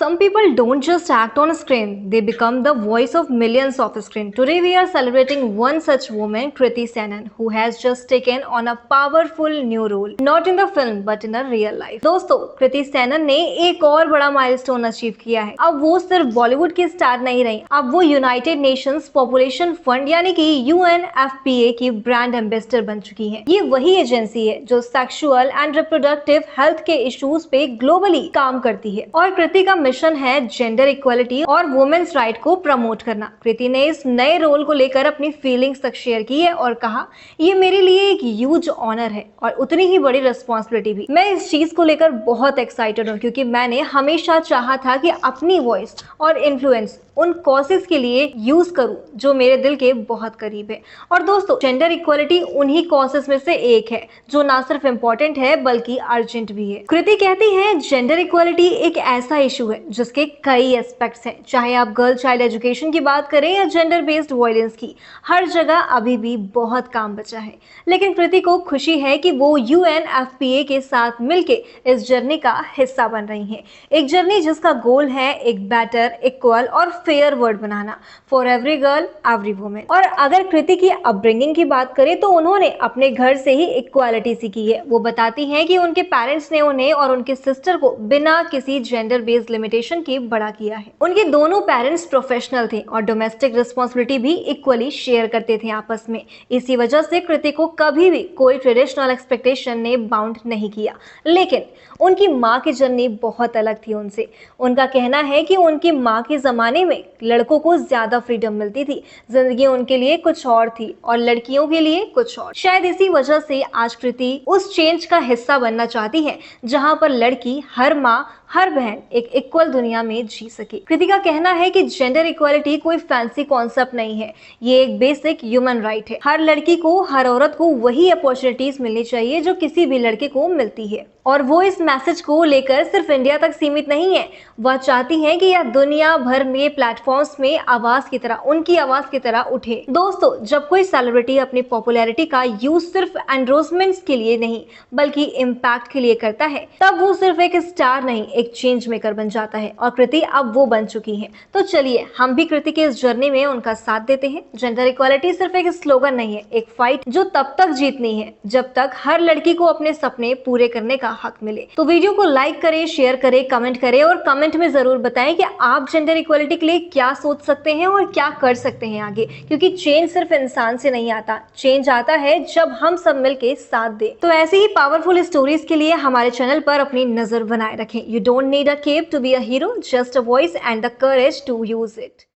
Some people don't just act on screen, they become the voice of millions off screen. Today we are celebrating one such woman, Kriti Sanon, who has just taken on a powerful new role, not in the film but in a real life. दोस्तों, कृति सैनन ने एक और बड़ा milestone achieve किया है। अब वो सिर्फ बॉलीवुड की स्टार नहीं रही, अब वो यूनाइटेड नेशंस पॉपुलेशन फंड यानी कि UNFPA की ब्रांड एम्बेसडर बन चुकी है। ये वही एजेंसी है जो सेक्सुअल एंड रिप्रोडक्टिव हेल्थ के इश्यूज पे ग्लोबली काम करती है और कृति का मिशन है जेंडर इक्वालिटी और वुमेन्स राइट को प्रमोट करना। कृति ने इस नए रोल को लेकर अपनी फीलिंग्स तक शेयर की है और कहा, ये मेरे लिए एक ह्यूज ऑनर है और उतनी ही बड़ी रिस्पॉन्सिबिलिटी भी। मैं इस चीज को लेकर बहुत एक्साइटेड हूँ क्योंकि मैंने हमेशा चाहा था कि अपनी वॉइस और इन्फ्लुएंस उन कॉसेस के लिए यूज करूं जो मेरे दिल के बहुत करीब है। और दोस्तों, जेंडर इक्वालिटी उन्हीं कॉसेस में से एक है जो ना सिर्फ इम्पोर्टेंट है बल्कि अर्जेंट भी है। कृति कहती है, जेंडर इक्वालिटी एक ऐसा इशू है जिसके कई एस्पेक्ट्स हैं, चाहे आप गर्ल चाइल्ड एजुकेशन की बात करें या जेंडर बेस्ड वायलेंस की, हर जगह अभी भी बहुत काम बचा है। लेकिन कृति को खुशी है कि वो UNFPA के साथ मिलके इस जर्नी का हिस्सा बन रही है। एक जर्नी जिसका गोल है एक बेटर, इक्वल और fair world banana for every girl, every women. और अगर कृति की अपब्रिंगिंग की बात करें तो उन्होंने अपने घर से ही इक्वालिटी सीखी है। वो बताती हैं कि उनके पेरेंट्स ने उन्हें और उनके सिस्टर को बिना किसी जेंडर बेस्ड लिमिटेशन के बड़ा किया है। उनके दोनों पेरेंट्स प्रोफेशनल थे और डोमेस्टिक रिस्पॉन्सिबिलिटी भी इक्वली शेयर करते थे आपस में। इसी वजह से कृति को कभी भी कोई ट्रेडिशनल एक्सपेक्टेशन ने बाउंड नहीं किया। लेकिन उनकी माँ की जर्नी बहुत अलग थी उनसे। उनका कहना है कि उनकी माँ के जमाने में लड़कों को ज्यादा फ्रीडम मिलती थी, जिंदगी उनके लिए कुछ और थी और लड़कियों के लिए कुछ और। शायद इसी वजह से आज कृति उस चेंज का हिस्सा बनना चाहती है जहां पर लड़की, हर माँ, हर बहन एक इक्वल दुनिया में जी सके। कृति का कहना है कि जेंडर इक्वालिटी कोई फैंसी कॉन्सेप्ट नहीं है, ये एक बेसिक ह्यूमन राइट है। हर लड़की को, हर औरत को वही अपॉर्चुनिटीज मिलनी चाहिए जो किसी भी लड़के को मिलती है। और वो इस मैसेज को लेकर सिर्फ इंडिया तक सीमित नहीं है, वह चाहती है कि यह दुनिया भर में प्लेटफॉर्म्स में आवाज की तरह, उनकी आवाज की तरह उठे। दोस्तों, जब कोई सेलिब्रिटी अपनी पॉपुलैरिटी का यूज सिर्फ एंडोर्समेंट्स के लिए नहीं बल्कि इम्पैक्ट के लिए करता है, तब वो सिर्फ एक स्टार नहीं, एक चेंज मेकर बन जाता है। और कृति अब वो बन चुकी है। तो चलिए हम भी कृति के इस जर्नी में उनका साथ देते हैं। जेंडर इक्वालिटी सिर्फ एक स्लोगन नहीं है, एक फाइट जो तब तक जीतनी है जब तक हर लड़की को अपने सपने पूरे करने का हक मिले। तो वीडियो को लाइक करें, शेयर करें, कमेंट करें और कमेंट में जरूर बताएं कि आप जेंडर इक्वालिटी के लिए क्या सोच सकते हैं और क्या कर सकते हैं आगे। क्योंकि चेंज सिर्फ इंसान से नहीं आता, चेंज आता है जब हम सब मिलके साथ दें। तो ऐसे ही पावरफुल स्टोरीज के लिए हमारे चैनल पर अपनी नजर बनाए रखें। You don't need a cape to be a hero, just a voice and the courage to use it.